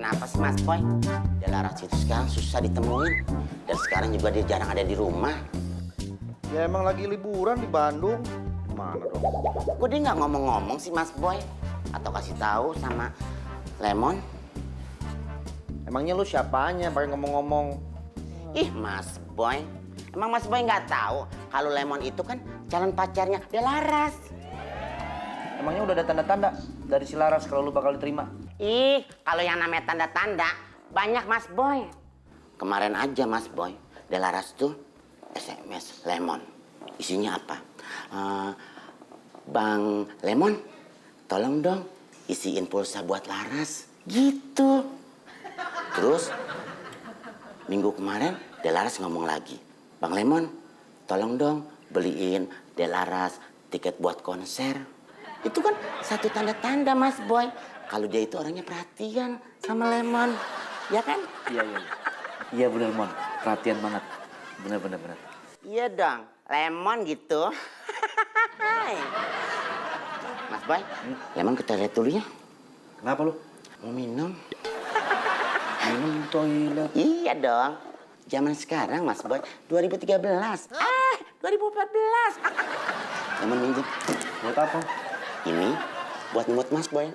kenapa sih Mas Boy? Delaras itu sekarang susah ditemuin. Dan sekarang juga dia jarang ada di rumah. Ya emang lagi liburan di Bandung. Gimana dong? Kok dia nggak ngomong-ngomong sih Mas Boy? Atau kasih tahu sama Lemon? Emangnya lu siapanya pakai ngomong-ngomong? Ih Mas Boy, emang Mas Boy nggak tahu kalau Lemon itu kan calon pacarnya Delaras. Emangnya udah ada tanda-tanda dari si Laras kalau lu bakal diterima? Ih, kalau yang namanya tanda-tanda banyak Mas Boy. Kemarin aja Mas Boy, Delaras tuh SMS Lemon. Isinya apa? Bang Lemon, tolong dong isiin pulsa buat Laras. Gitu. Terus minggu kemarin Delaras ngomong lagi. Bang Lemon, tolong dong beliin Delaras tiket buat konser. Itu kan satu tanda-tanda Mas Boy. Kalau dia itu orangnya perhatian sama Lemon. Ya kan? Iya. Iya bener, Mon. Perhatian banget. Bener. Iya dong, Lemon gitu. Hai. Mas Boy, Lemon ke toilet dulu ya. Kenapa lu? Mau minum? Minum di toilet. Iya dong. Zaman sekarang Mas Boy, 2013. 2014. Lemon minum. Buat apa? Ini buat nyemut Mas Boy.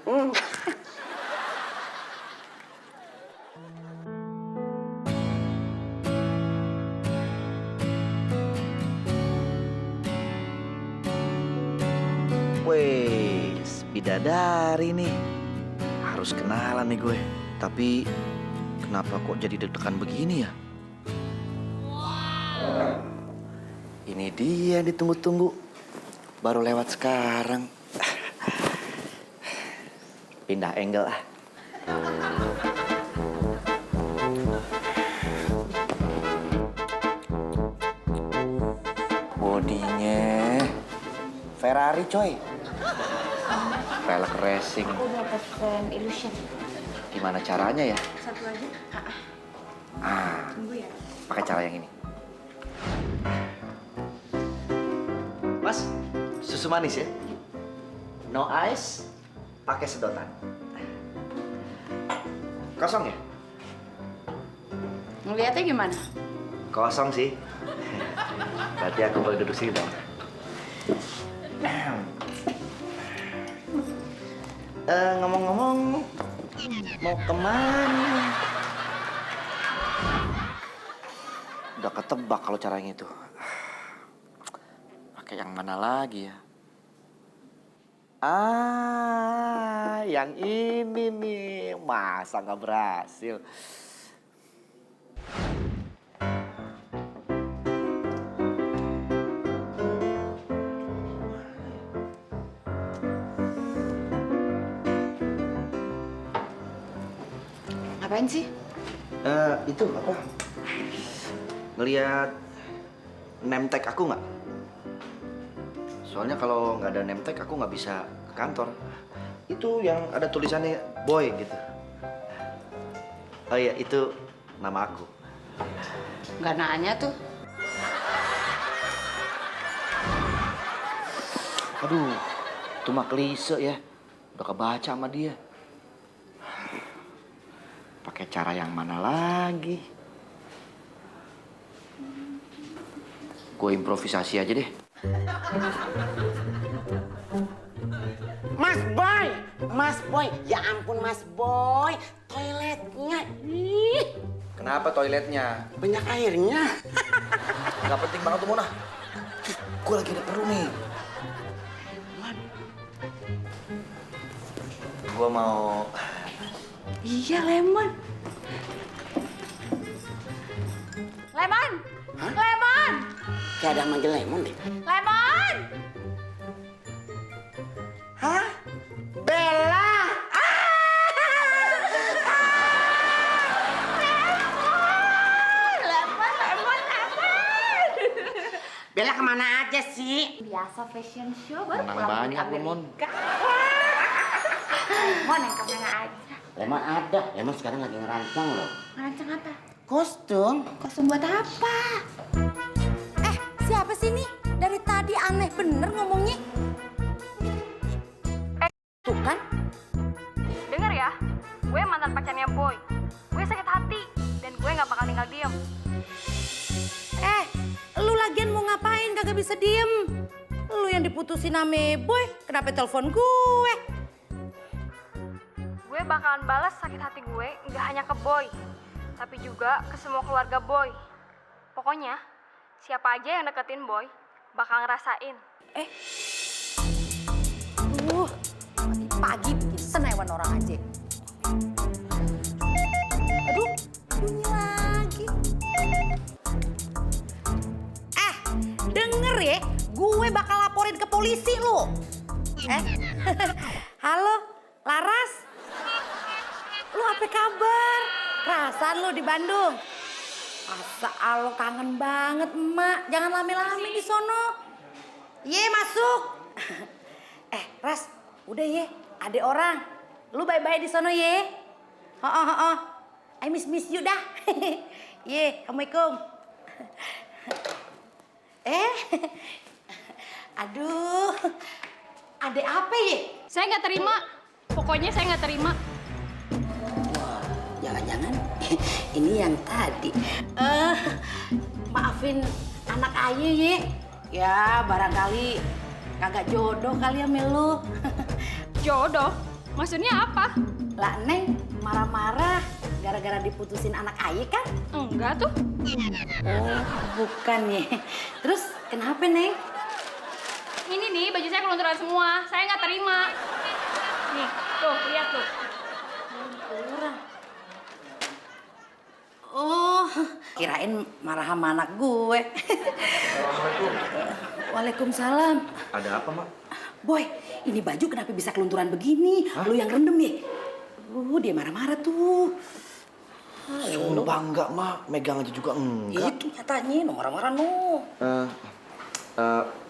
Wes, bidadari nih. Harus kenalan nih gue. Tapi kenapa kok jadi deg-degan begini ya? Ini dia yang ditunggu-tunggu. Baru lewat sekarang. Pindah angle ah. Bodinya Ferrari coy. Velg racing. Aku udah pesen Illusion. Gimana caranya ya? Satu aja. Tunggu ya. Pakai cara yang ini. Mas, susu manis ya? No ice, pakai sedotan. Kosong ya? Ngeliatnya gimana? Kosong sih. Berarti aku boleh duduk sini dong. Ngomong-ngomong, mau kemana? Udah ketebak kalau caranya itu. Pakai yang mana lagi ya? Yang ini nih. Masa nggak berhasil? Ngapain sih? Itu apa? Ngeliat name tag aku nggak? Soalnya kalau nggak ada name tag aku nggak bisa ke kantor. Itu yang ada tulisannya boy gitu. Oh iya, itu nama aku. Nggak nanya tuh. Aduh, itu mah klise ya. Udah kebaca sama dia. Pakai cara yang mana lagi? Gue improvisasi aja deh. Mas Boy, ya ampun Mas Boy, toiletnya, Kenapa toiletnya? banyak airnya. Gak penting banget tuh Mona. Gue lagi ada perlu nih. Gue mau... Iya, Lemon. Lemon! Hah? Lemon! Kayak ada yang manggil Lemon deh. Lemon! Hah? Bella! Lemon! Bella kemana aja sih? Biasa fashion show, baru Menang pulang dari banyak lu, Mon. Amerika. Lemon yang kemana aja? Lemon ada, Lemon sekarang lagi ngerancang loh. Ngerancang apa? Kostum. Kostum buat apa? Siapa sih ini? Dari tadi aneh bener ngomongnya. Tuh kan? Dengar ya, gue mantan pacarnya Boy. Gue sakit hati dan gue nggak bakal tinggal diem. Lu lagian mau ngapain kagak bisa diem? Lu yang diputusin sama Boy, kenapa telepon gue? Gue bakalan balas sakit hati gue nggak hanya ke Boy, tapi juga ke semua keluarga Boy. Pokoknya siapa aja yang deketin Boy bakal ngerasain. Pagi-pagi bikin senewan orang aja. Aduh, bunyi lagi. Denger ya, gue bakal laporin ke polisi lu. Halo, Laras? Lu apa kabar? Perasaan lu di Bandung? Masa lo kangen banget, emak. Jangan lame-lame di sono. Ye, masuk. Ras, udah ye. Ada orang. Lu bye-bye di sono ye. I miss you dah. Ye, Assalamualaikum. Aduh. Ada apa ye? Saya nggak terima. Pokoknya saya nggak terima. Jangan-jangan ini yang tadi. Maafin anak aye ye. Ya barangkali kagak jodoh kali ya Melu. Jodoh? Maksudnya apa? Lah Neng marah-marah gara-gara diputusin anak aye kan? Enggak tuh. Oh bukan ye. Terus kenapa Neng? Ini nih baju saya kelunturan semua. Saya nggak terima. Nih, tuh lihat tuh. Kelunturan. Oh, kirain marah sama anak gue. Assalamualaikum. Waalaikumsalam. Ada apa, Mak? Boy, ini baju kenapa bisa kelunturan begini? Hah? Lu yang rendem ya? Dia marah-marah tuh. Sumpah enggak, Mak. Megang aja juga enggak. Itu nyatanya, no marah-marah no.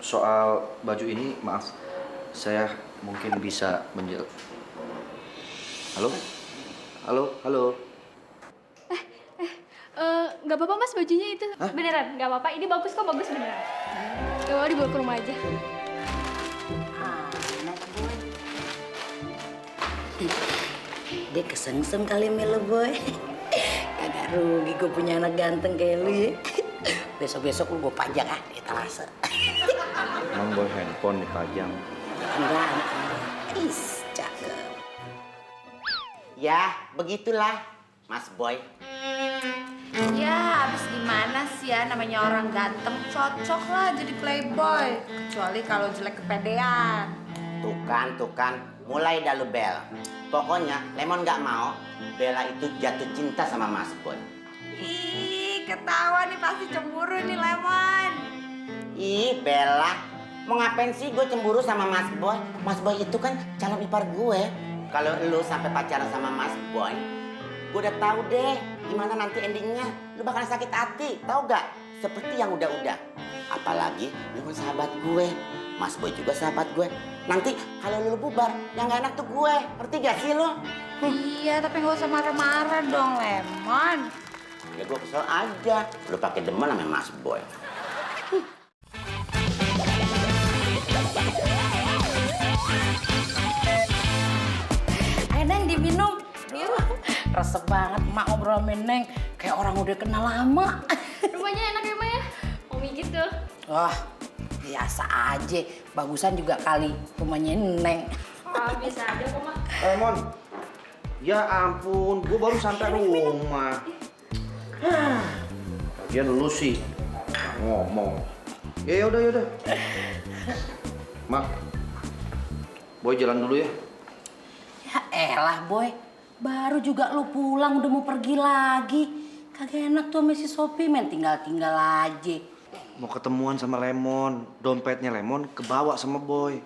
Soal baju ini, maaf. Saya mungkin bisa Halo? Halo? Nggak apa-apa mas bajunya itu. Hah? Beneran, nggak apa-apa. Ini bagus kok, bagus beneran. Gak mau dibawa ke rumah aja. Anak Boy. Dia kesengsem kali Melo Boy. Kagak rugi gue punya anak ganteng kayak lu ya. Besok-besok lu gue pajang di etalase. Emang Boy handphone dipajang. Enggak. Cakep. Ya, begitulah, Mas Boy. Ya, abis gimana sih ya, namanya orang ganteng cocok lah jadi playboy. Kecuali kalau jelek kepedean. Tuh kan, mulai dah lu Bel. Pokoknya Lemon nggak mau Bella itu jatuh cinta sama Mas Boy. Ih, ketawa nih pasti cemburu nih Lemon. Ih Bella, mau ngapain sih gue cemburu sama Mas Boy? Mas Boy itu kan calon ipar gue. Kalau lu sampai pacaran sama Mas Boy, gue udah tahu deh gimana nanti endingnya. Lu bakal sakit hati, tahu gak? Seperti yang udah-udah. Apalagi lu kan sahabat gue, Mas Boy juga sahabat gue. Nanti kalau lu bubar, yang gak enak tuh gue. Ngerti gak sih lu? Iya, tapi nggak usah marah-marah dong Lemon. Ya gue kesel aja. Lu pakai demen sama Mas Boy. Ayo Neng diminum. Resep banget emak ngobrol sama Neng. Kayak orang udah kenal lama. Rumahnya enak ya, Ma ya? Umi gitu. Wah, biasa aja. Bagusan juga kali rumahnya Neng. Bisa aja kok, Ma. Mon. Ya ampun, gue baru sampai rumah. Lagian lu sih ngomong. Ya udah. Mak, Boy jalan dulu ya. Ya elah Boy, baru juga lu pulang udah mau pergi lagi. Kagak enak tuh sama si Sophie, main tinggal-tinggal aja. Mau ketemuan sama Lemon, dompetnya Lemon kebawa sama Boy.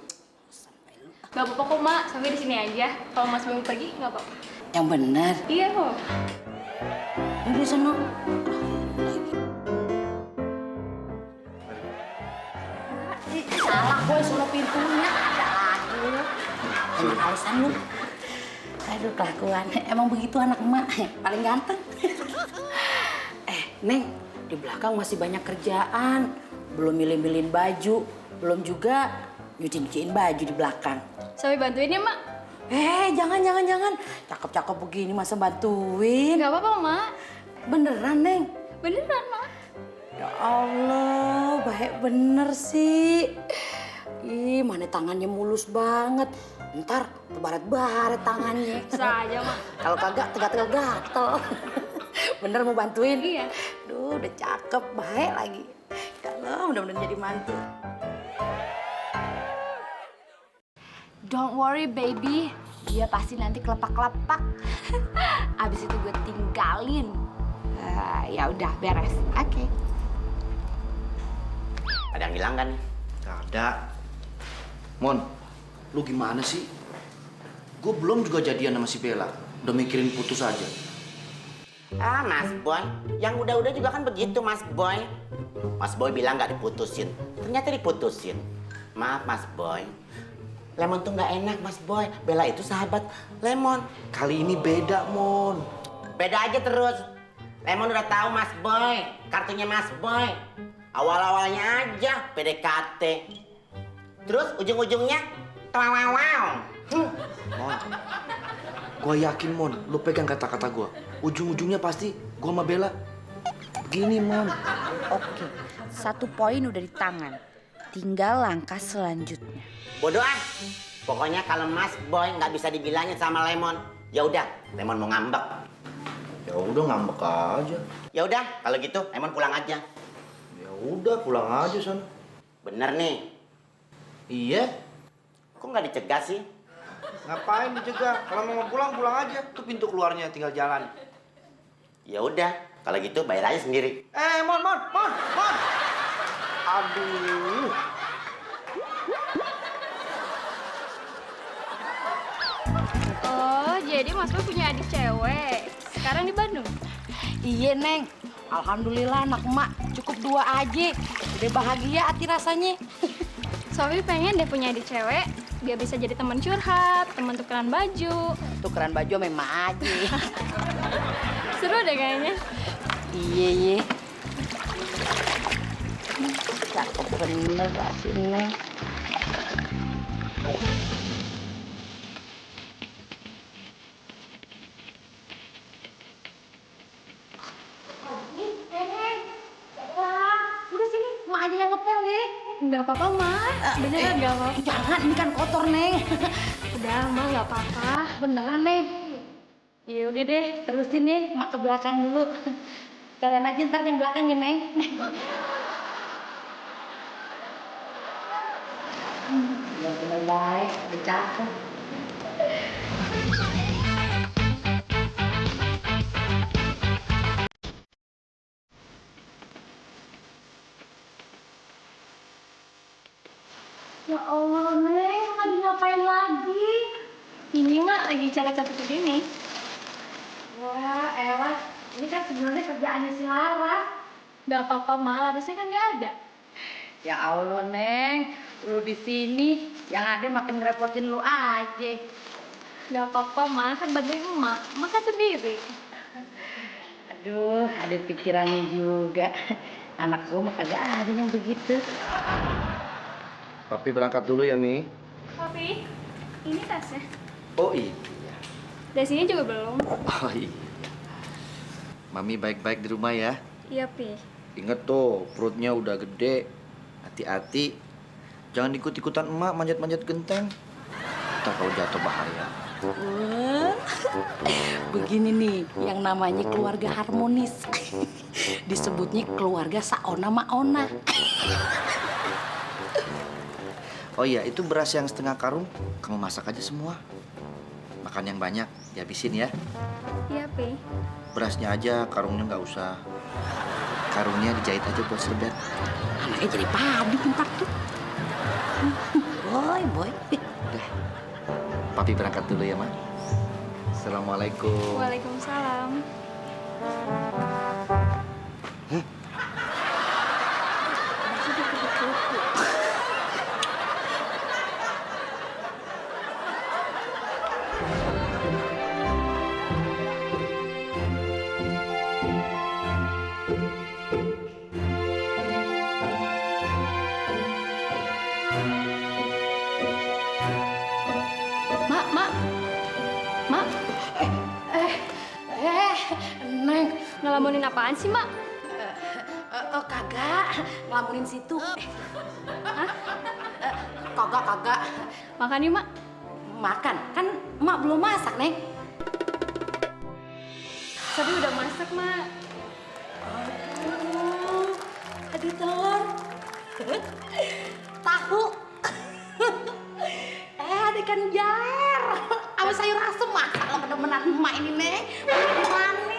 Gak apa-apa kok, Ma. Sampai di sini aja. Kalau Mas mau pergi, nggak apa-apa. Yang bener. Iya kok. Ini sono. Salah Boy, sono pintunya. Ada lagi lu. Emang alasan lu. Aduh kelakuan. Emang begitu anak emak. Paling ganteng. Neng, di belakang masih banyak kerjaan. Belum milih-milihin baju. Belum juga nyuci-nyuciin baju di belakang. Sampai bantuin ya, Mak. Jangan. Cakep-cakep begini masa bantuin? Gak apa-apa, Mak. Beneran, Neng? Beneran, Mak. Ya Allah, baik bener sih. Ih, mana tangannya mulus banget. Ntar kebaret-baret tangannya. Bisa aja, Mak. Kalau kagak, tegak-tegak gatel. Bener mau bantuin? Iya. Duh, udah cakep, baik lagi. Ya Allah, mudah-mudahan jadi mantu. Don't worry baby, dia pasti nanti kelepak-kelepak. Abis itu gue tinggalin. Ya udah beres. Oke. Ada yang hilang kan nih? Gak ada. Mon, lu gimana sih? Gue belum juga jadian sama si Bella. Udah mikirin putus aja. Ah, Mas Boy. Yang udah-udah juga kan begitu, Mas Boy. Mas Boy bilang nggak diputusin. Ternyata diputusin. Maaf, Mas Boy. Lemon tuh nggak enak, Mas Boy. Bella itu sahabat Lemon. Kali ini beda, Mon. Beda aja terus. Lemon udah tahu Mas Boy. Kartunya Mas Boy. Awal-awalnya aja PDKT. Terus ujung-ujungnya wow. Mon, gue yakin, Mon. Lu pegang kata-kata gue. Ujung-ujungnya pasti gue sama Bella. Begini, Mon. Oke, 1 poin udah di tangan. Tinggal langkah selanjutnya. Bodoh ah. Pokoknya kalau Mas Boy nggak bisa dibilangin sama Lemon, ya udah, Lemon mau ngambek. Ya udah ngambek aja. Ya udah, kalau gitu Lemon pulang aja. Ya udah pulang aja sana. Bener nih. Iya. Kok nggak dicegah sih? Ngapain dicegah? Kalau mau pulang pulang aja. Tuh pintu keluarnya tinggal jalan. Ya udah, kalau gitu bayar aja sendiri. Mon. Aduh. Oh, jadi Mas Boy punya adik cewek. Sekarang di Bandung. Iya, Neng. Alhamdulillah anak emak cukup 2 aja. Udah bahagia hati rasanya. Sofi pengen deh punya adik cewek, biar bisa jadi teman curhat, teman tukeran baju. Tukeran baju memang aja. Seru deh kayaknya. Iya. Cakep bener sih, Neng. Udah sini, mak aja yang ngepel ya. Nggak apa-apa, Mak. Beneran nggak apa-apa. Jangan, ini kan kotor, Neng. Udah, Mak, nggak apa-apa. Beneran, Neng. Ya udah deh, terusin nih, mak ke belakang dulu. Kalian aja ntar yang belakang ya, Neng. Bener-bener baik, udah cakep. Ya Allah, Neng, lagi ngapain lagi? Ini, Mak, lagi cari-cari begini. Wah, Ella, ini kan sebenarnya kerjaannya si Laras. Nggak apa-apa, Mak. Harusnya kan nggak ada. Ya Allah, Neng, lu di sini yang ada makin ngerepotin lu aja. Nggak apa-apa, Mak. Kan bantuin Emak. Emak kan sendiri. Aduh, ada pikirannya juga. Anak gua mah kagak ada yang begitu. Papi berangkat dulu ya, Mi. Papi, ini tasnya. Oh iya. Dari sini juga belum. Oh iya. Mami baik-baik di rumah ya. Iya, Pi. Ingat tuh, perutnya udah gede. Hati-hati. Jangan ikut-ikutan emak manjat-manjat genteng. Ntar kalau jatuh bahaya. Begini nih, yang namanya keluarga harmonis. Disebutnya keluarga Saona Maona. Oh iya, itu beras yang setengah karung, kamu masak aja semua. Makan yang banyak, dihabisin ya. Iya, Pi. Berasnya aja, karungnya nggak usah. Karungnya dijahit aja buat serbet. Anaknya jadi padi ntar tuh. Boy. Udah, papi berangkat dulu ya, Ma. Assalamualaikum. Waalaikumsalam. Mak, Neng. Ngelamunin apaan sih, Mak? Kagak. Ngelamunin situ. Kagak. Makan yuk, Mak. Makan? Kan emak belum masak, Neng. Tapi udah masak, Mak. Ada telur. Tahu. Ada ikan jair. Sama sayur asem, Mak. Kalau bener-bener emak ini, Neng. Gimana?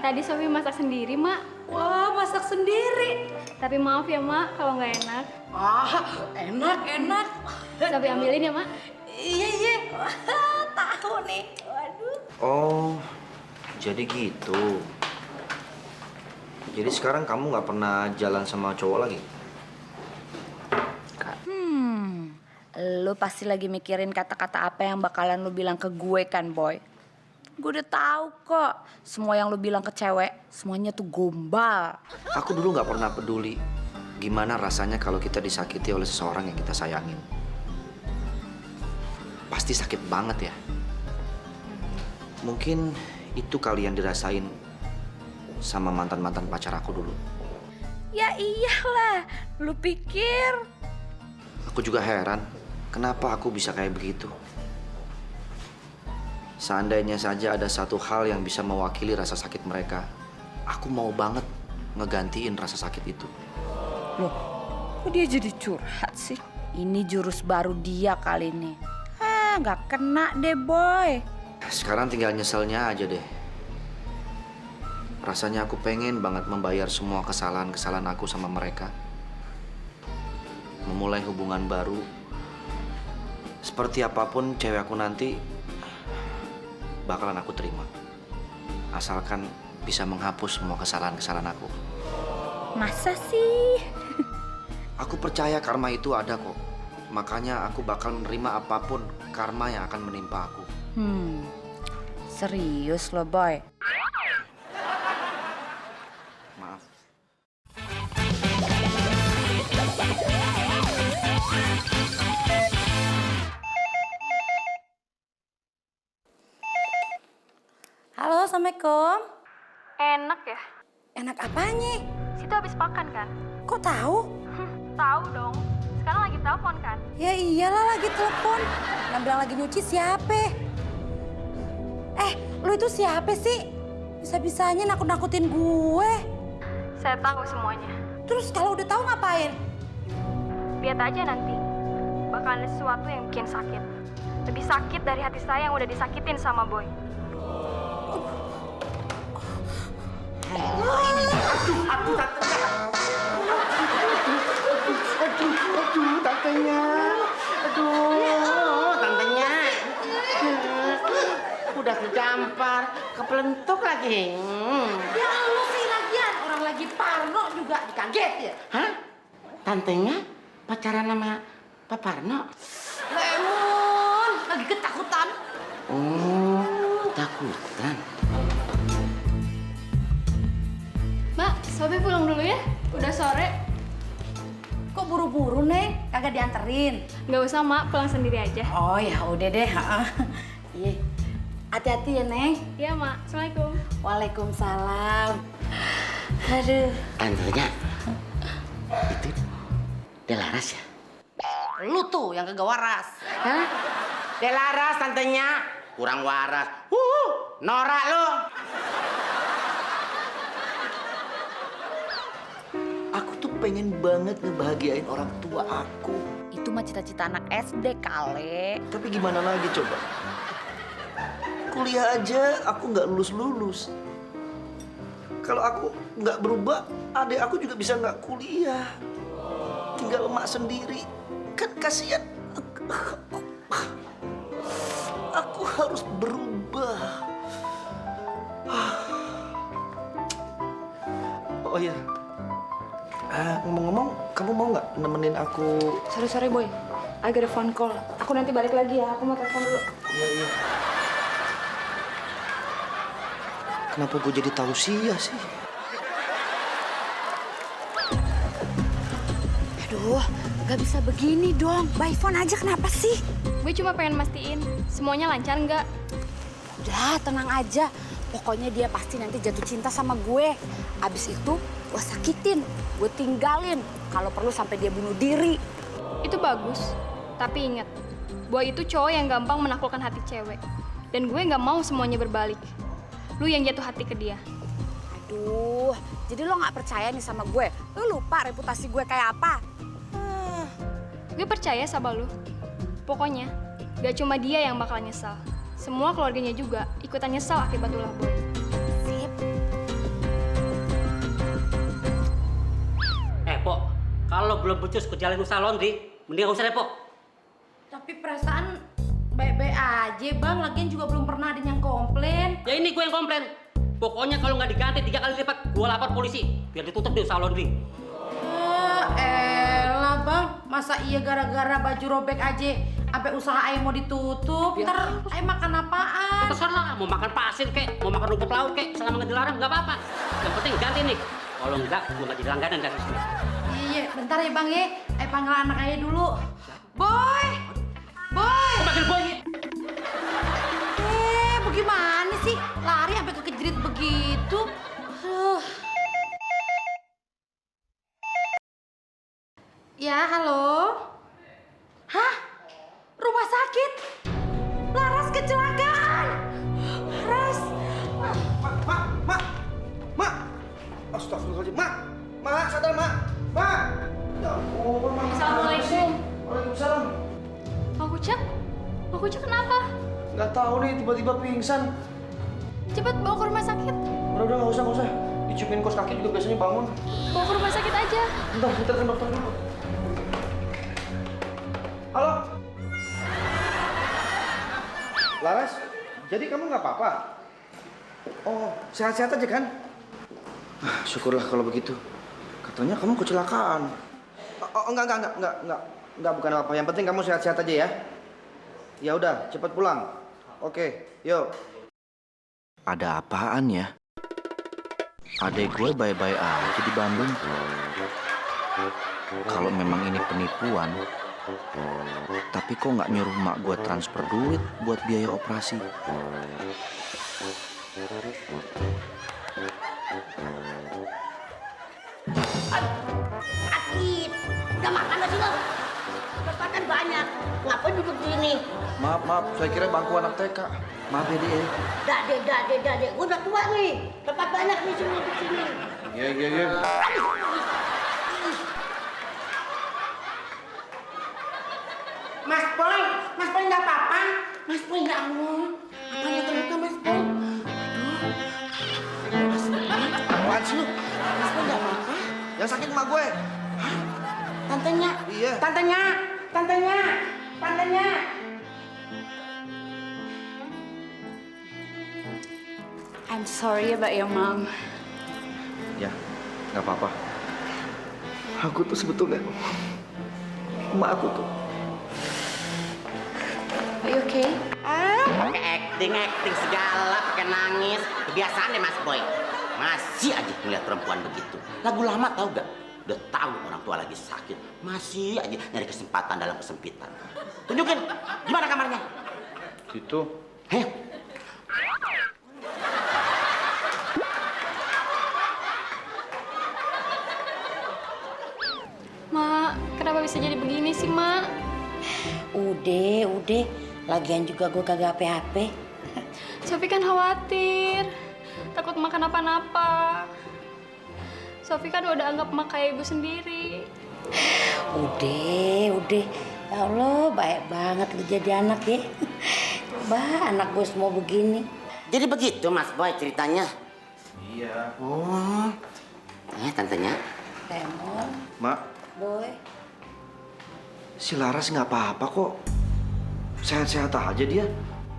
Tadi Sofi masak sendiri, Mak. Wah, masak sendiri. Tapi maaf ya, Mak, kalau nggak enak. Enak. Sofi ambilin ya, Mak. Iya. Wah, tahu nih. Waduh. Oh, jadi gitu. Jadi sekarang kamu nggak pernah jalan sama cowok lagi? Lu pasti lagi mikirin kata-kata apa yang bakalan lu bilang ke gue kan, Boy? Gue udah tahu kok. Semua yang lu bilang ke cewek, semuanya tuh gombal. Aku dulu nggak pernah peduli gimana rasanya kalau kita disakiti oleh seseorang yang kita sayangin. Pasti sakit banget ya. Mungkin itu kali yang dirasain sama mantan-mantan pacar aku dulu. Ya iyalah, lu pikir? Aku juga heran, kenapa aku bisa kayak begitu. Seandainya saja ada satu hal yang bisa mewakili rasa sakit mereka, aku mau banget ngegantiin rasa sakit itu. Loh, kok dia jadi curhat sih? Ini jurus baru dia kali ini. Nggak kena deh, Boy. Sekarang tinggal nyeselnya aja deh. Rasanya aku pengen banget membayar semua kesalahan-kesalahan aku sama mereka. Memulai hubungan baru. Seperti apapun cewek aku nanti, bakalan aku terima. Asalkan bisa menghapus semua kesalahan-kesalahan aku. Masa sih? Aku percaya karma itu ada kok. Makanya aku bakal menerima apapun karma yang akan menimpa aku. Serius lo, Boy? Maaf. Halo, Assalamualaikum. Enak ya? Enak apanya? Situ habis makan kan? Kok tahu? Tahu dong. Sekarang lagi telepon kan? Ya iyalah lagi telepon. Yang bilang lagi nyuci siapa? Lu itu siapa sih? Bisa-bisanya nakut-nakutin gue. Saya tahu semuanya. Terus kalau udah tahu ngapain? Lihat aja nanti. Bakal ada sesuatu yang bikin sakit. Lebih sakit dari hati saya yang udah disakitin sama Boy. Tantenya. Udah kegampar, kepelentuk lagi. Ya lu sih lagian. Orang lagi parno juga dikaget ya. Hah? Tantenya pacaran sama Pak Parno? Lemon, lagi ketakutan. Oh, takutan. Mbak, Sofi pulang dulu ya. Udah sore. Kok buru-buru, Neng? Kagak dianterin. Nggak usah, Mak. Pulang sendiri aja. Oh ya udah deh. Iya. Hati-hati ya, Neng. Iya, Mak. Assalamualaikum. Waalaikumsalam. Aduh. Tantenya, itu Delaras ya? Lu tuh yang kagak waras. Hah? Delaras tantenya? Kurang waras. Norak lu. Aku tuh pengen banget ngebahagiain orang tua aku. Itu mah cita-cita anak SD kali. Tapi gimana lagi coba? Kuliah aja aku nggak lulus-lulus. Kalau aku nggak berubah, adik aku juga bisa nggak kuliah. Tinggal emak sendiri. Kan kasihan. Aku harus berubah. Oh iya. Ngomong-ngomong, kamu mau nggak nemenin aku? Sorry, Boy. I got a phone call. Aku nanti balik lagi ya. Aku mau telepon dulu. Iya. Kenapa gue jadi tausiah sih? Aduh, gak bisa begini dong. By phone aja kenapa sih? Gue cuma pengen mastiin semuanya lancar nggak? Udah, tenang aja. Pokoknya dia pasti nanti jatuh cinta sama gue. Abis itu gue sakitin, gue tinggalin. Kalau perlu sampai dia bunuh diri. Itu bagus, tapi ingat, Boy itu cowok yang gampang menaklukkan hati cewek. Dan gue nggak mau semuanya berbalik. Lu yang jatuh hati ke dia. Aduh, jadi lo nggak percaya nih sama gue? Lo lupa reputasi gue kayak apa? Gue percaya sama lu. Pokoknya, gak cuma dia yang bakal nyesal. Semua keluarganya juga ikutan nyesal akibat ulah Boy. Sip. Pok, kalau belum becus ke jalan usaha laundry, mending gak usah deh, Pok. Tapi perasaan baik-baik aja bang, lagian juga belum pernah ada yang komplain. Ya ini gue yang komplain. Pokoknya kalau nggak diganti 3 kali lipat, gue lapor polisi. Biar ditutup di usaha laundry. Elah bang, masa iya gara-gara baju robek aja sampai usaha ayah mau ditutup? Ya. Ntar ayah makan apaan? Terserah, mau makan pasir kek, mau makan rumput laut kek, selama nggak dilarang nggak apa-apa. Yang penting ganti nih. Kalau enggak, gue nggak jadi langganan dari sini. Iya, bentar ya bang ya. Ayah panggil anak ayah dulu. Boy! Boy! Kok panggil Boy? Bagaimana sih? Lari sampai kejerit begitu. Ya, halo? Hah? Rumah sakit? Laras kecelakaan? Laras? Mak! Astagfirullahaladzim, Mak, sadar, Mak! Ya ampun, Mak. Assalamualaikum. Waalaikumsalam. Mak Kucak kenapa? Nggak tahu nih, tiba-tiba pingsan. Cepet bawa ke rumah sakit. Udah, nggak usah. Diciumin kos kaki juga biasanya bangun. Bawa ke rumah sakit aja. Bentar, kita telepon dokter dulu. Halo? Laras, jadi kamu nggak apa-apa? Oh, sehat-sehat aja kan? Syukurlah kalau begitu. Katanya kamu kecelakaan. Enggak, bukan apa. Yang penting kamu sehat-sehat aja ya. Ya udah, cepat pulang. Oke, yuk. Ada apaan ya? Adek gue bye-bye aja di Bandung. Kalau memang ini penipuan, tapi kok nggak nyuruh mak gue transfer duit buat biaya operasi? Sakit. Udah makan aja lo. Makan banyak. Ngapain duduk di sini? Maaf, saya kira bangku anak TK. Maaf ya, Dek. Dade. Gue udah tua nih. Tempat banyak nih sini di sini. Iya. Mas Boy nggak apa-apa? Mas Boy nggak Allah. Apanya terluka Mas Boy? Apaan sih lu? Mas Boy nggak apa-apa? Yang sakit emak gue. Tantenya. Iya. Tantenya. I'm sorry about your mom. Ya, nggak apa-apa. Aku tuh sebetulnya emak aku tuh. Are you okay? Pakai acting segala, pakai nangis. Kebiasaan deh Mas Boy. Masih aja ngeliat perempuan begitu. Lagu lama tau gak? Udah tahu orang tua lagi sakit, masih aja nyari kesempatan dalam kesempitan. Tunjukin, gimana kamarnya? Gitu. Heh, Mak, kenapa bisa jadi begini sih, Mak? Udah. Lagian juga gue kagak apa-apa. Sofi kan khawatir, takut makan apa-apa. Sofi kan udah anggap Mak kayak ibu sendiri. Udah. Ya Allah, baik banget lu jadi anak ya. Coba anak gue semua begini. jadi begitu Mas Boy ceritanya. Iya. Oh, tantenya. Lemon, Mak, Boy. si Laras nggak apa-apa kok. Sehat-sehat aja dia.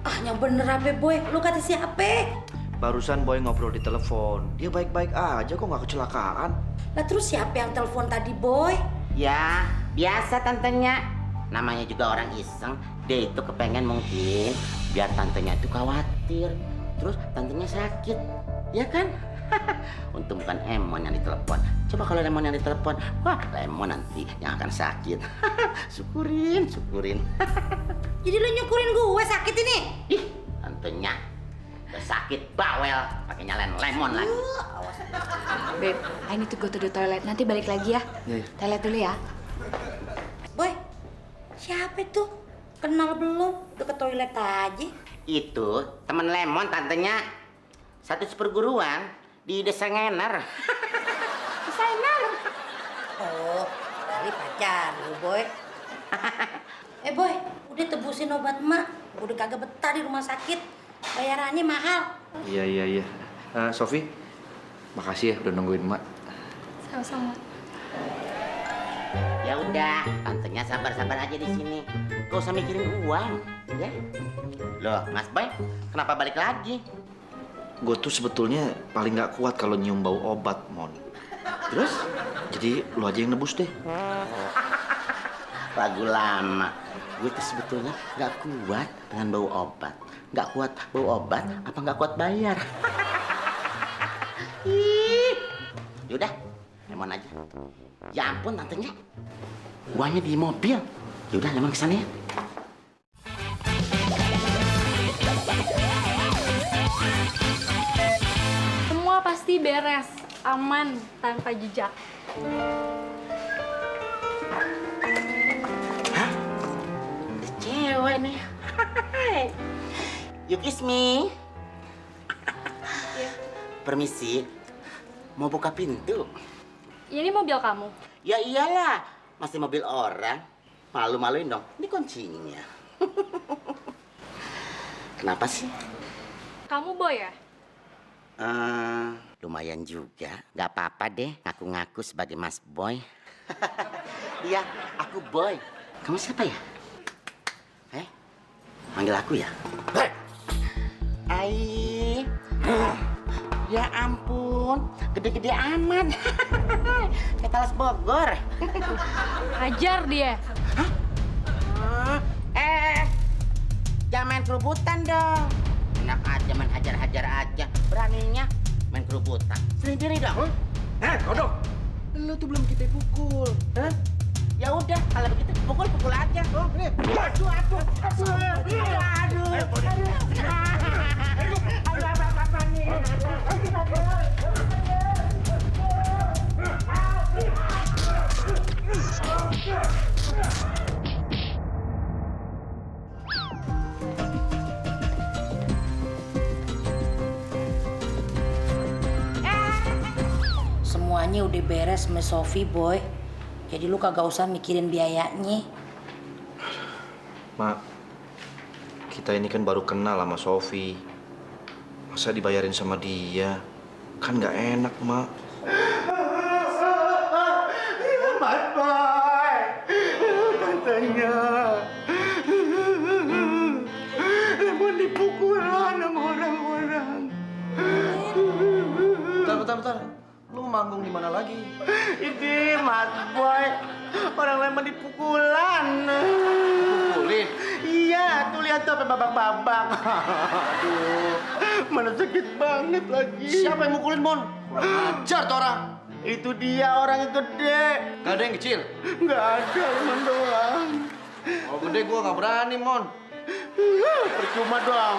Ah, yang bener apa Boy? Lu kata siapa? Barusan Boy ngobrol di telepon. Dia baik-baik aja kok nggak kecelakaan. Lah terus siapa yang telepon tadi Boy? Ya, biasa tantenya. Namanya juga orang iseng. Dia itu kepengen mungkin biar tantenya itu khawatir. Terus tantenya sakit, ya kan? Untung bukan Emon yang ditelepon. Coba kalau Emon yang ditelepon, wah Emon nanti yang akan sakit. syukurin. Jadi lu nyukurin gue sakit ini? Ih, tantenya. Udah sakit bawel, pakai nyalain lemon lagi. Beb, I need to go to the toilet. Nanti balik lagi ya. Iya, iya. Toilet dulu ya. Boy, siapa tuh? Kenal belum? Udah ke toilet aja. Itu teman lemon tantenya satu seperguruan di desa Ngener. Oh, kali pacar lu, Boy. Boy, udah tebusin obat emak. Udah kagak betah di rumah sakit. Bayarannya mahal. Iya. Sofi, makasih ya udah nungguin Mak. Sama-sama. Ya udah, tantenya sabar-sabar aja di sini. Gak usah mikirin uang, ya. Loh, Mas Boy, kenapa balik lagi? Gue tuh sebetulnya paling nggak kuat kalau nyium bau obat, Mon. Terus? Jadi lu aja yang nebus deh. Lagu lama. Gue tuh sebetulnya nggak kuat dengan bau obat. Nggak kuat bau obat, apa nggak kuat bayar? Ih. Yaudah, lemon aja. Ya ampun, tantenya. Uangnya di mobil. Yaudah, lemon kesana ya. Semua pasti beres, aman, tanpa jejak. Ada cewek nih. You kiss me. Permisi. Mau buka pintu? Ini mobil kamu. Ya iyalah, masih mobil orang. Malu-maluin dong. Ini kuncinya. Kenapa sih? Kamu Boy ya? Lumayan juga. Gak apa-apa deh, ngaku-ngaku sebagai Mas Boy. Iya, aku Boy. Kamu siapa ya? Manggil aku ya? Ai. Ya ampun, gede-gede amat. Kayak talas Bogor. Hajar dia. Jangan main kerubutan dong. Enak aja main hajar-hajar aja. Beraninya main kerubutan. Sendiri dong. Kodok. Lu tuh belum kita pukul. Ya udah, kalau begitu pukul aja. Oh, ini. Aduh. Apa nih? Semuanya udah beres sama Sofi, Boy. Jadi lu kagak usah mikirin biayanya. Mak, kita ini kan baru kenal sama Sofi. Masa dibayarin sama dia? Kan nggak enak, Mak. Mas Boy, katanya lemon dipukulan sama orang-orang. Bentar. Lu manggung di mana lagi? Ini Mas Boy, orang lemon dipukulan. Pukulin. Iya, tuh lihat tuh sampai babak-babak. Aduh, mana sakit banget lagi. Siapa yang mukulin, Mon? Ajar tuh orang. Itu dia orang yang gede. Gak ada yang kecil. Nggak ada, lemon doang. Kalau gede gua nggak berani, Mon. Percuma dong.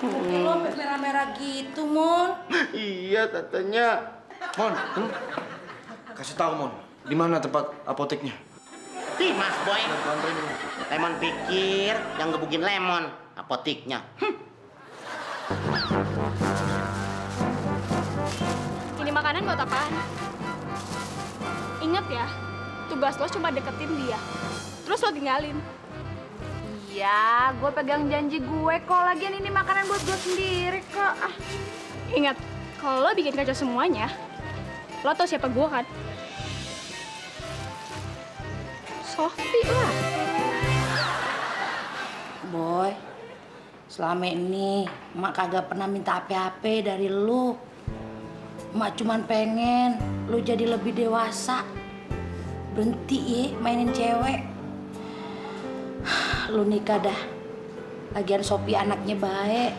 Muka lu sampai merah-merah gitu, Mon. Iya, tatanya. Mon, kasih tahu Mon, di mana tempat apoteknya? Ih, Mas Boy. Lemon pikir yang ngebugin lemon apoteknya. Ini makanan buat apaan? Ingat ya, tugas lo cuma deketin dia. Terus lo tinggalin. Iya, gue pegang janji gue kok. Lagian ini makanan buat gue sendiri kok. Ingat, kalau lo bikin kacau semuanya, lo tau siapa gue kan? Sofi lah. Boy, selama ini emak kagak pernah minta apa-apa dari lu. Emak cuman pengen lu jadi lebih dewasa. Berhenti ya mainin cewek. Lu nikah dah. Lagian Sophie anaknya baik.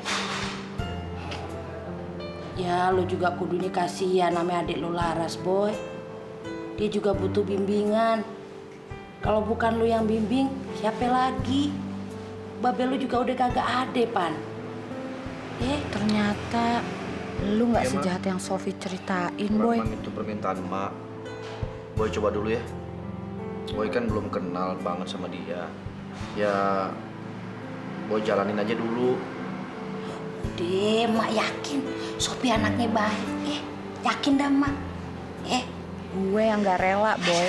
Ya lu juga kudunya kasihan namanya adik lu Laras, Boy. Dia juga butuh bimbingan. Kalau bukan lu yang bimbing, siapa lagi? Babe lu juga udah kagak ade, Pan. Ternyata lu nggak Iya, Mak. sejahat yang Sofi ceritain, Boy. Memang itu permintaan Mak. Boy coba dulu ya. Boy kan belum kenal banget sama dia. Ya, Boy jalanin aja dulu. Udah, Mak yakin Sophie anaknya baik. Yakin dah, Mak. Gue yang nggak rela, Boy.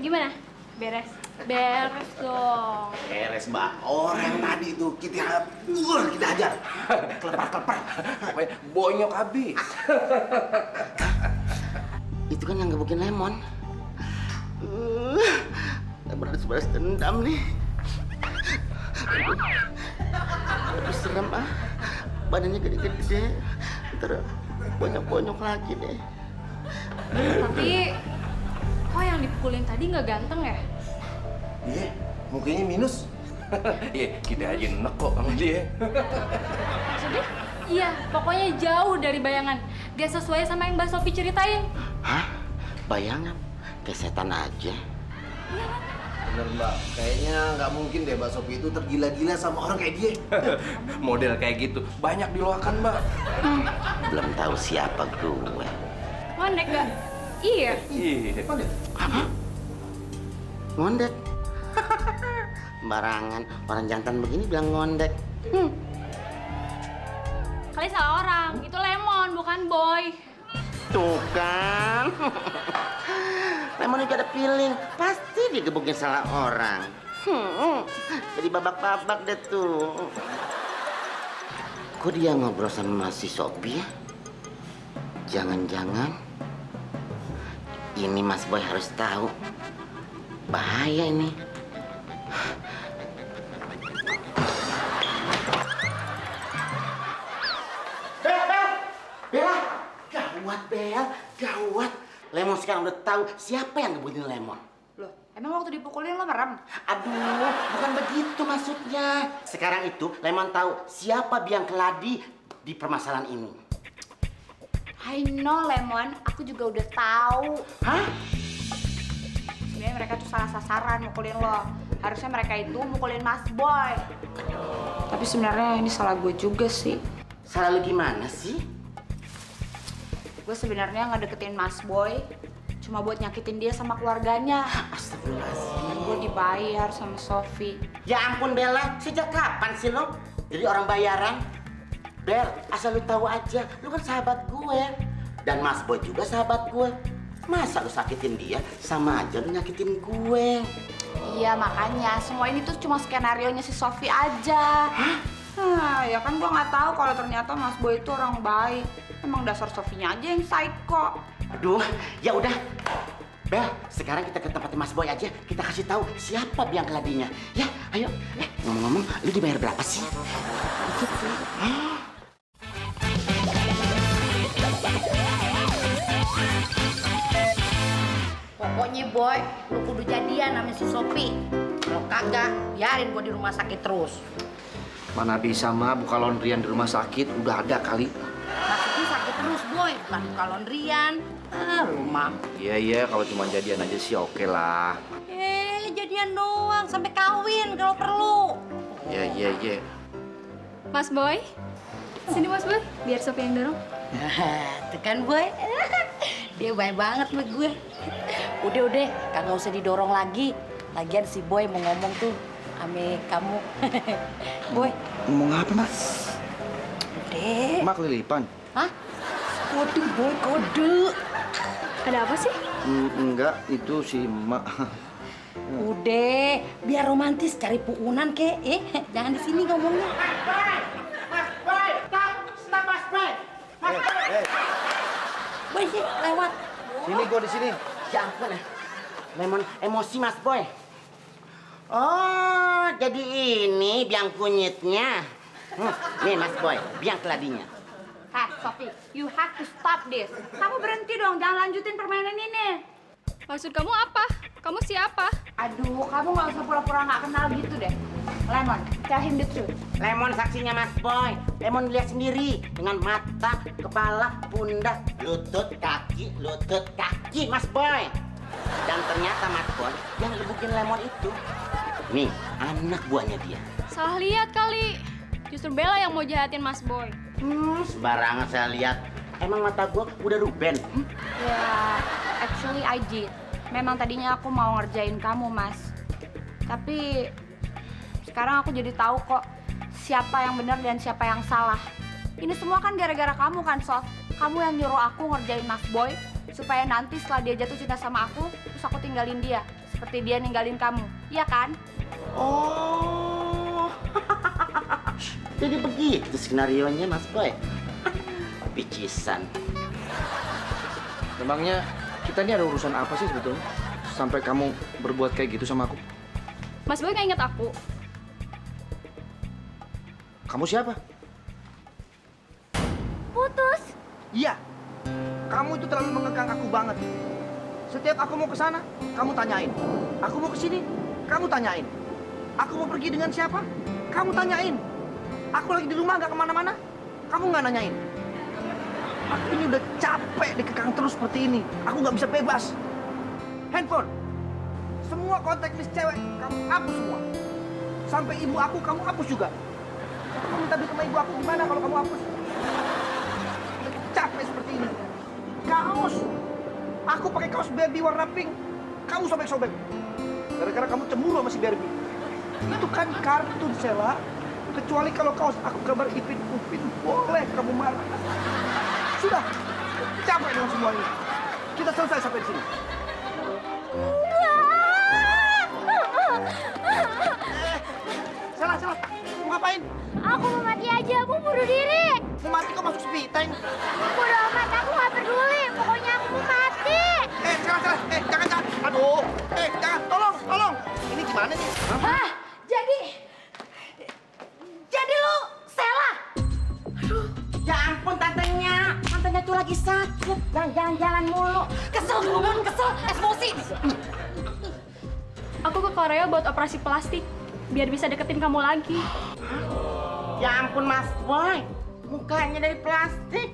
Gimana? Beres? Beres dong. Beres, Mbak. Orang tadi tuh kita hajar. Kelepar. Pokoknya bonyok habis. Itu kan yang gebukin Lemon. Lemon harus balas dendam nih. Aduh, serem ah. Badannya gede-gede. Ntar bonyok-bonyok lagi deh. Tapi kok yang dipukulin tadi nggak ganteng ya? Iya, mukanya minus. Iya, kita aja enak kok sama dia. Maksudnya? Iya, pokoknya jauh dari bayangan. Dia sesuai sama yang Mbak Sophie ceritain. Hah? Bayangan? Kayak setan aja. Bener Mbak, kayaknya nggak mungkin deh Mbak Sophie itu tergila-gila sama orang kayak dia. Model kayak gitu, banyak di loakan Mbak. Belum tahu siapa gue. Ngondek nggak? Iya. Iya. Apa? Ngondek? Barangan, orang jantan begini bilang ngondek. Kali salah orang. Itu Lemon, bukan Boy. Tuh kan. Lemon juga ada feeling. Pasti digebukin salah orang. Jadi babak-babak deh tuh. Kok dia ngobrol sama si Sophie ya? Jangan-jangan ini Mas Boy harus tahu. Bahaya ini. Bella! Gawat, Bel. Gawat. Lemon sekarang udah tahu siapa yang ngebunuh Lemon. Loh, emang waktu dipukulin lo merem? Aduh, bukan begitu maksudnya. Sekarang itu Lemon tahu siapa biang keladi di permasalahan ini. I know, Lemon. Aku juga udah tahu. Hah? Sebenarnya mereka tuh salah sasaran mukulin lo. Harusnya mereka itu mukulin Mas Boy. Tapi sebenarnya ini salah gue juga sih. Salah lu gimana sih? Gue sebenarnya ngedeketin Mas Boy cuma buat nyakitin dia sama keluarganya. Astagfirullahaladzim. Dan gue dibayar sama Sophie. Ya ampun Bella, sejak kapan sih lo jadi orang bayaran? Bel, asal lu tahu aja, lu kan sahabat gue. Dan Mas Boy juga sahabat gue. Masa lu sakitin dia, sama aja lu nyakitin gue. Iya, makanya semua ini tuh cuma skenarionya si Sophie aja. Nah, ya kan gue nggak tahu kalau ternyata Mas Boy itu orang baik. Emang dasar Sophie-nya aja yang psycho. Aduh, ya udah. Bel, sekarang kita ke tempat Mas Boy aja. Kita kasih tahu siapa biang keladinya. Ya, ayo. Ngomong-ngomong, lu dibayar berapa sih? Dikit sih. Pokoknya Boy, lu kudu jadian sama si Sophie. Kalau kagak, biarin gua di rumah sakit terus. Mana bisa mah buka laundryan di rumah sakit, udah ada kali. Maksudnya sakit terus Boy, bukan buka laundryan. Rumah. Iya, kalau cuma jadian aja sih oke lah. Jadian doang sampai kawin kalau perlu. Iya. Mas Boy? Sini Mas Boy, biar Sophie yang dorong. Tuh kan Boy. Dia baik banget sama gue. Udah, kagak usah didorong lagi. Lagian si Boy mau ngomong tuh ame kamu. Boy. Ngomong apa, Mak? Udah. Mak kelilipan? Hah? Kode Boy, kode. Ada apa sih? Enggak, itu si Mak. Udah, biar romantis cari puunan kek. Jangan di sini ngomongnya. Stop, Mas Boy. Boy, lewat. Sini, gua di sini. Ya ampun ya. Lemon emosi Mas Boy. Oh, jadi ini biang kunyitnya. Nih Mas Boy, biang keladinya. Hah, Sophie, you have to stop this. Kamu berhenti dong, jangan lanjutin permainan ini. Maksud kamu apa? Kamu siapa? Aduh, kamu nggak usah pura-pura nggak kenal gitu deh. Lemon, tell him the truth. Lemon saksinya Mas Boy. Lemon lihat sendiri dengan mata, kepala, pundak, lutut, kaki, Mas Boy. Dan ternyata Mas Boy yang gebukin Lemon itu, nih anak buahnya dia. Salah lihat kali. Justru Bella yang mau jahatin Mas Boy. Sembarangan saya lihat. Emang mata gua udah Ruben? Ya, actually I did. Memang tadinya aku mau ngerjain kamu, Mas. Tapi sekarang aku jadi tahu kok siapa yang benar dan siapa yang salah. Ini semua kan gara-gara kamu kan, Sof. Kamu yang nyuruh aku ngerjain Mas Boy supaya nanti setelah dia jatuh cinta sama aku, terus aku tinggalin dia. Seperti dia ninggalin kamu. Iya kan? Oh. Jadi begitu skenarionya Mas Boy. Picisan. Memangnya kita ini ada urusan apa sih sebetulnya? Sampai kamu berbuat kayak gitu sama aku? Mas Boy nggak inget aku. Kamu siapa? Putus. Iya. Kamu itu terlalu mengekang aku banget. Setiap aku mau ke sana, kamu tanyain. Aku mau ke sini, kamu tanyain. Aku mau pergi dengan siapa? Kamu tanyain. Aku lagi di rumah nggak kemana-mana, kamu nggak nanyain. Aku ini udah capek dikekang terus seperti ini. Aku nggak bisa bebas. Handphone, semua kontak list cewek kamu hapus semua. Sampai ibu aku kamu hapus juga. Kamu minta duit sama ibu aku gimana kalau kamu hapus? Udah capek seperti ini. Kaos, aku pakai kaos Barbie warna pink. Kamu sobek-sobek. Gara-gara kamu cemburu sama si Barbie. Itu kan kartun, Sela. Kecuali kalau kaos aku gambar Ipin Upin, boleh kamu marah. Sudah, capek dengan semua ini. Kita selesai sampai di sini. Sela, mau ngapain? Aku mau mati aja, aku bunuh diri. Mau mati kok masuk sepiteng? Bodo amat, aku nggak peduli. Pokoknya aku mau mati. Sela, jangan. Aduh, jangan, tolong. Ini gimana nih? Hah? Hah? Jadi lu Sela? Ya ampun tantenya. Tantenya tuh lagi sakit. Jangan jalan-jalan mulu. Kesel gue, Mon, kesel, emosi. Aku ke Korea buat operasi plastik. Biar bisa deketin kamu lagi. Ya ampun Mas Boy. Mukanya dari plastik.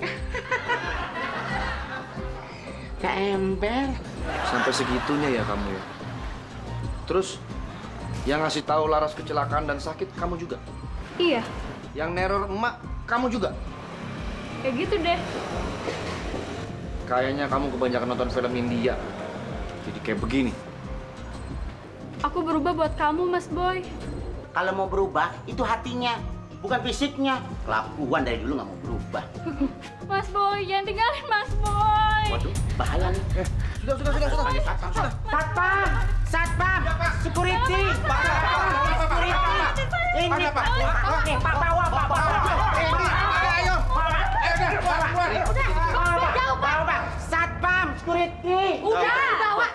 Kayak ember. Sampai segitunya ya kamu ya. Terus yang ngasih tahu Laras kecelakaan dan sakit kamu juga. Iya, Yang neror emak kamu juga. kayak gitu deh. Kayaknya kamu kebanyakan nonton film India. Jadi kayak begini. Aku berubah buat kamu, Mas Boy. Kalau mau berubah, itu hatinya. Bukan fisiknya. Kelakuan dari dulu nggak mau berubah. Mas Boy, jangan tinggalin Mas Boy. Waduh, bahaya nih. Sudah. Satpam, security. Ini, Pak. Oke, Pak bawa. Bawa, Pak. Satpam, security. Udah, bawa.